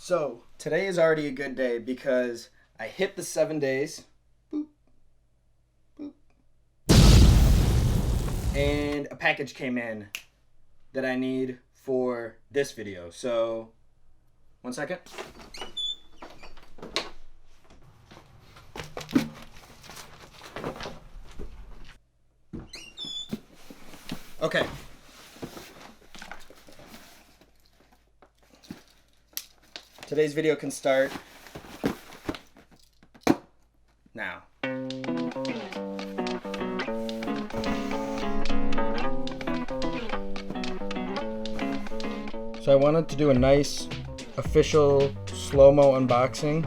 So, today is already a good day because I hit the 7 days. Boop, boop. And a package came in that I need for this video. So, 1 second. Okay. Today's video can start now. So I wanted to do a nice official slow-mo unboxing,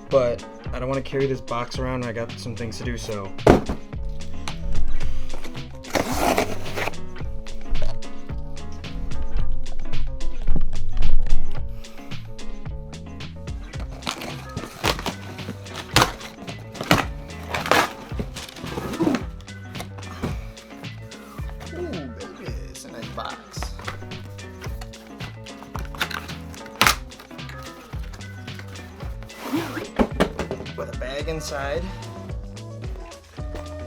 but I don't want to carry this box around. I got some things to do, so. Ooh, baby, it's a nice box. With a bag inside.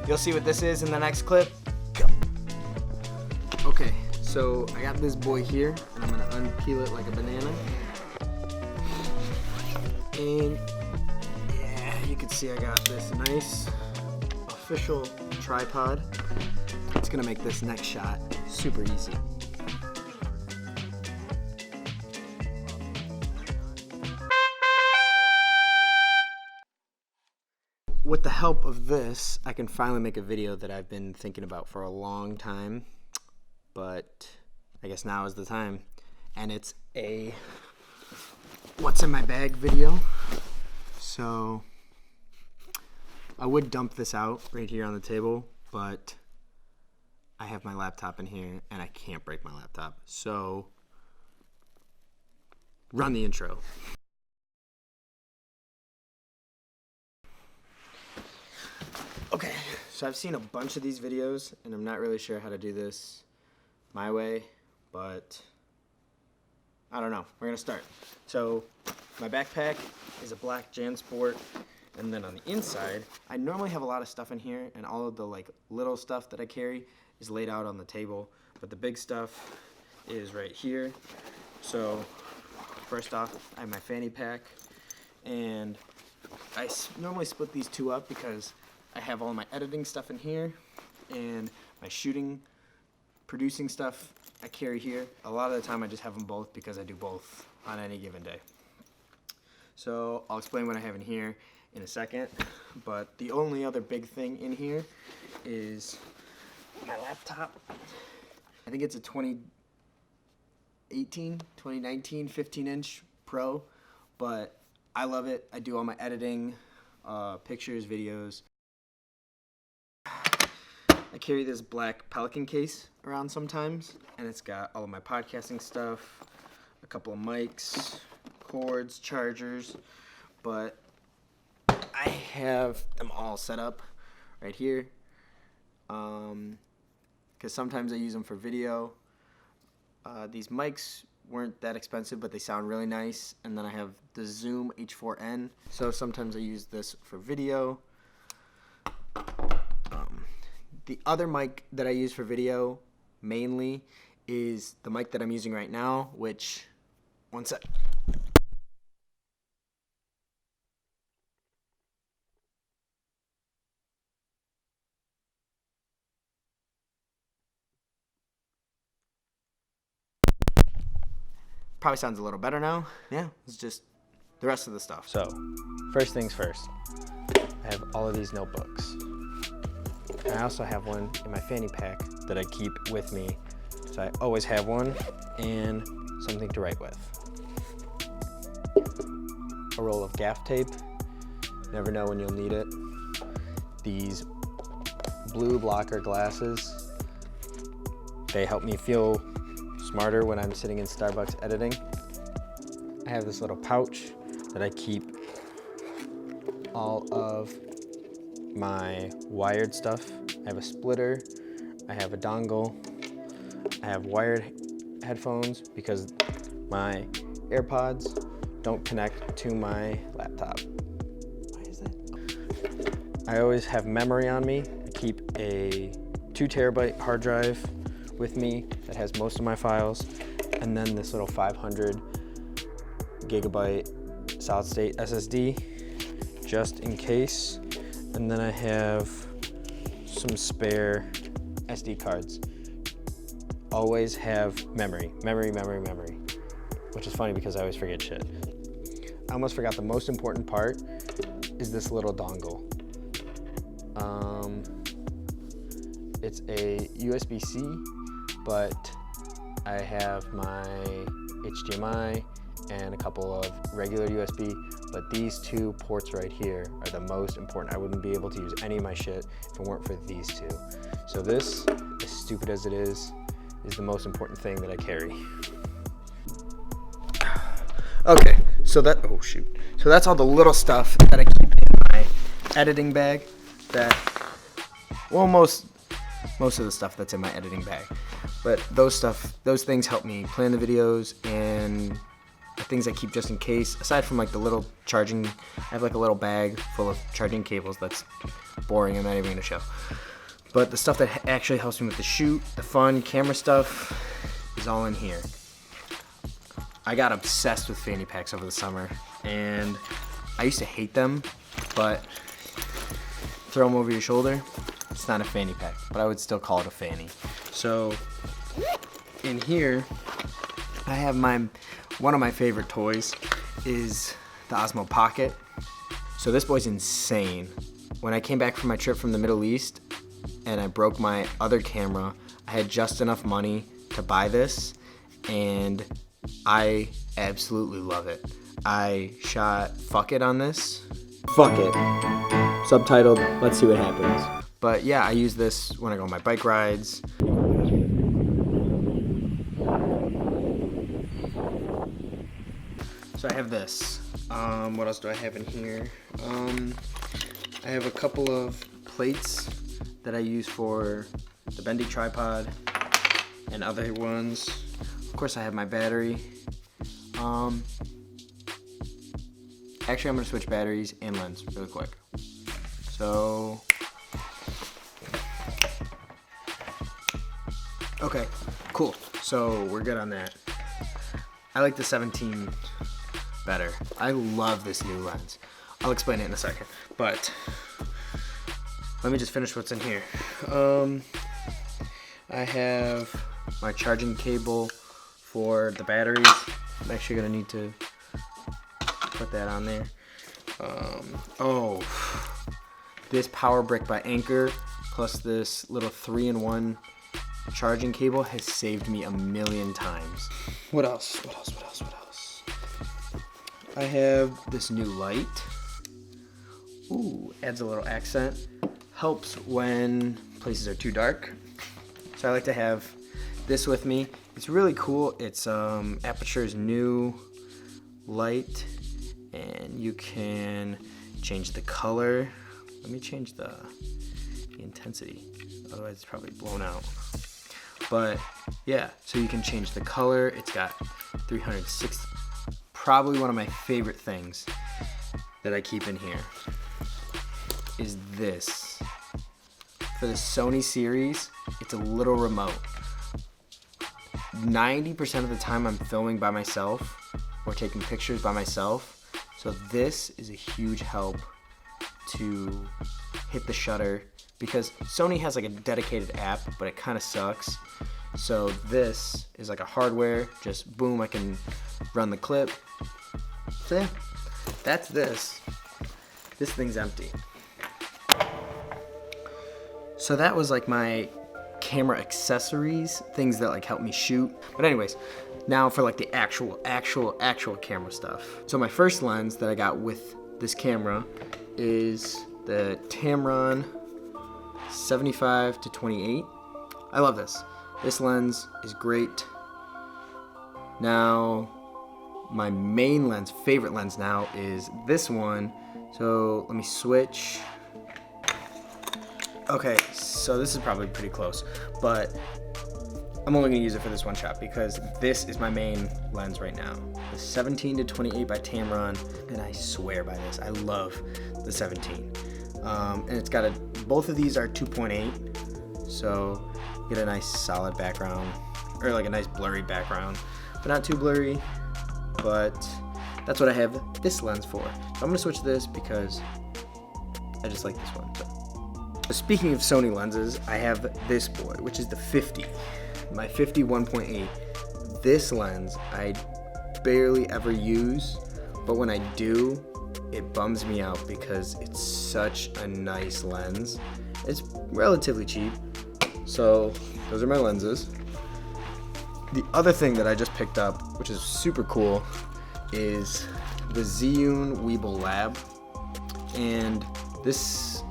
You'll see what this is in the next clip. Go. Okay, so I got this boy here, and I'm gonna unpeel it like a banana. And yeah, you can see I got this nice official tripod. It's gonna make this next shot super easy. With the help of this, I can finally make a video that I've been thinking about for a long time, but I guess now is the time. And it's a what's in my bag video. So I would dump this out right here on the table, but I have my laptop in here and I can't break my laptop. So run the intro. Okay, so I've seen a bunch of these videos, and I'm not really sure how to do this my way, but I don't know. We're gonna start. So my backpack is a black JanSport, and then on the inside, I normally have a lot of stuff in here, and all of the like little stuff that I carry is laid out on the table, but the big stuff is right here. So first off, I have my fanny pack, and I normally split these two up because I have all my editing stuff in here, and my shooting, producing stuff I carry here. A lot of the time I just have them both because I do both on any given day. So I'll explain what I have in here in a second, but the only other big thing in here is my laptop. I think it's a 2019 15-inch Pro, but I love it. I do all my editing, pictures, videos. I carry this black Pelican case around sometimes, and it's got all of my podcasting stuff, a couple of mics, cords, chargers, but I have them all set up right here, because sometimes I use them for video. These mics weren't that expensive, but they sound really nice, and then I have the Zoom H4n, so sometimes I use this for video. The other mic that I use for video mainly is the mic that I'm using right now, which, one sec. Probably sounds a little better now. Yeah, it's just the rest of the stuff. So, first things first, I have all of these notebooks. I also have one in my fanny pack that I keep with me, so I always have one and something to write with. A roll of gaff tape, never know when you'll need it. These blue blocker glasses, they help me feel smarter when I'm sitting in Starbucks editing. I have this little pouch that I keep all of my wired stuff. I have a splitter, I have a dongle, I have wired headphones because my AirPods don't connect to my laptop. Why is that? I always have memory on me. I keep a 2 terabyte hard drive with me that has most of my files, and then this little 500 gigabyte solid state SSD just in case. And then I have some spare SD cards. Always have memory, which is funny because I always forget shit. I almost forgot the most important part is this little dongle. It's a USB-C, but I have my HDMI and a couple of regular USB, but these 2 ports right here are the most important. I wouldn't be able to use any of my shit if it weren't for these 2. So this, as stupid as it is the most important thing that I carry. Okay, so that's all the little stuff that I keep in my editing bag. Most of the stuff that's in my editing bag. But those things help me plan the videos, and the things I keep just in case, aside from like the little charging, I have like a little bag full of charging cables that's boring, I'm not even gonna show. But the stuff that actually helps me with the shoot, the fun, camera stuff, is all in here. I got obsessed with fanny packs over the summer, and I used to hate them, but throw them over your shoulder, it's not a fanny pack, but I would still call it a fanny. So in here, I have one of my favorite toys is the Osmo Pocket. So this boy's insane. When I came back from my trip from the Middle East and I broke my other camera, I had just enough money to buy this, and I absolutely love it. I shot Fuck It on this. Fuck It. Subtitled, let's see what happens. But yeah, I use this when I go on my bike rides. So I have this. What else do I have in here? I have a couple of plates that I use for the bendy tripod and other ones. Of course, I have my battery. Actually, I'm gonna switch batteries and lens really quick. So, okay, cool. So we're good on that. I like the 17 better. I love this new lens. I'll explain it in a second, but let me just finish what's in here. I have my charging cable for the batteries. I'm actually gonna need to put that on there. This power brick by Anker plus this little 3-in-1 charging cable has saved me a million times. What else? I have this new light. Ooh, adds a little accent. Helps when places are too dark. So I like to have this with me. It's really cool. It's Aputure's new light, and you can change the color. Let me change the intensity, otherwise it's probably blown out. But yeah, so you can change the color. It's got 360. Probably one of my favorite things that I keep in here is this. For the Sony series, it's a little remote. 90% of the time I'm filming by myself or taking pictures by myself, so this is a huge help to hit the shutter, because Sony has like a dedicated app, but it kind of sucks. So this is like a hardware, just boom, I can run the clip. So yeah, that's this. This thing's empty. So that was like my camera accessories, things that like help me shoot. But anyways, now for like the actual camera stuff. So my first lens that I got with this camera is the Tamron 75-28. I love this. This lens is great. Now, my main lens, favorite lens now, is this one. So let me switch. Okay, so this is probably pretty close, but I'm only gonna use it for this one shot because this is my main lens right now. The 17-28 by Tamron, and I swear by this. I love the 17. And it's got both of these are 2.8, so you get a nice solid background, or like a nice blurry background, but not too blurry, but that's what I have this lens for. So I'm gonna switch this because I just like this one. So speaking of Sony lenses, I have this boy, which is the 50, my 50 1.8. This lens I barely ever use, but when I do, it bums me out because it's such a nice lens. It's relatively cheap, so those are my lenses. The other thing that I just picked up, which is super cool, is the Zhiyun Weebill Lab, and this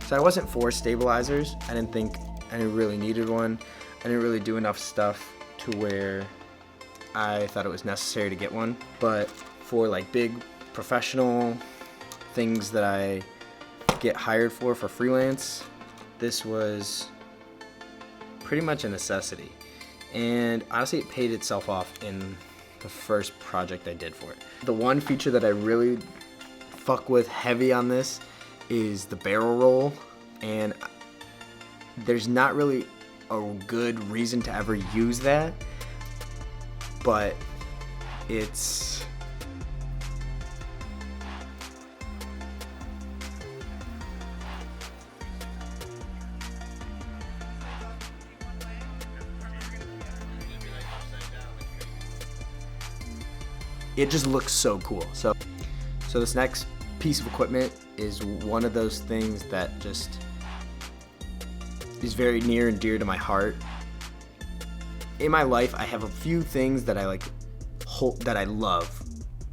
So I wasn't for stabilizers. I didn't think I really needed one. I didn't really do enough stuff to where I thought it was necessary to get one. But for like big professional things that I get hired for freelance, this was pretty much a necessity. And honestly, it paid itself off in the first project I did for it. The one feature that I really fuck with heavy on this is the barrel roll, and there's not really a good reason to ever use that, but it's it just looks so cool. So this next piece of equipment is one of those things that just is very near and dear to my heart. In my life, I have a few things that I that I love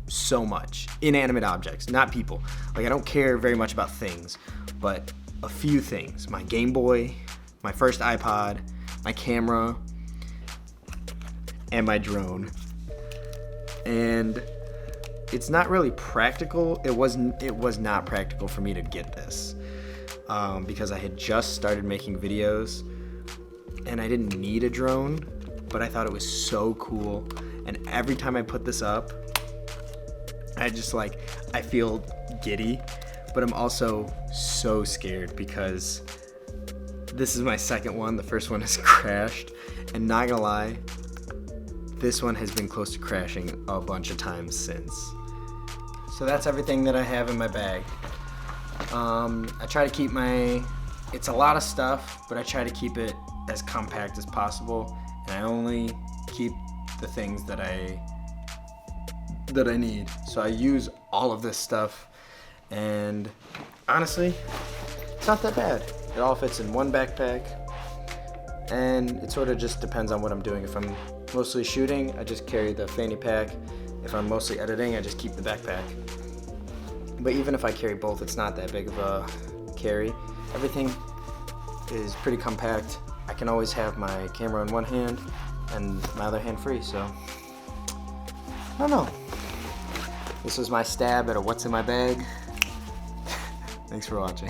so much. Inanimate objects, not people. Like, I don't care very much about things, but a few things. My Game Boy, my first iPod, my camera, and my drone. And it's not really practical. It was not practical for me to get this because I had just started making videos and I didn't need a drone, but I thought it was so cool. And every time I put this up, I feel giddy, but I'm also so scared because this is my second one. The first one has crashed, and not gonna lie, this one has been close to crashing a bunch of times since. So that's everything that I have in my bag. I try to keep it's a lot of stuff, but I try to keep it as compact as possible, and I only keep the things that I need. So I use all of this stuff, and honestly, it's not that bad. It all fits in one backpack, and it sort of just depends on what I'm doing. If I'm mostly shooting, I just carry the fanny pack. If I'm mostly editing, I just keep the backpack. But even if I carry both, it's not that big of a carry. Everything is pretty compact. I can always have my camera in one hand and my other hand free, so I don't know. This was my stab at a what's in my bag. Thanks for watching.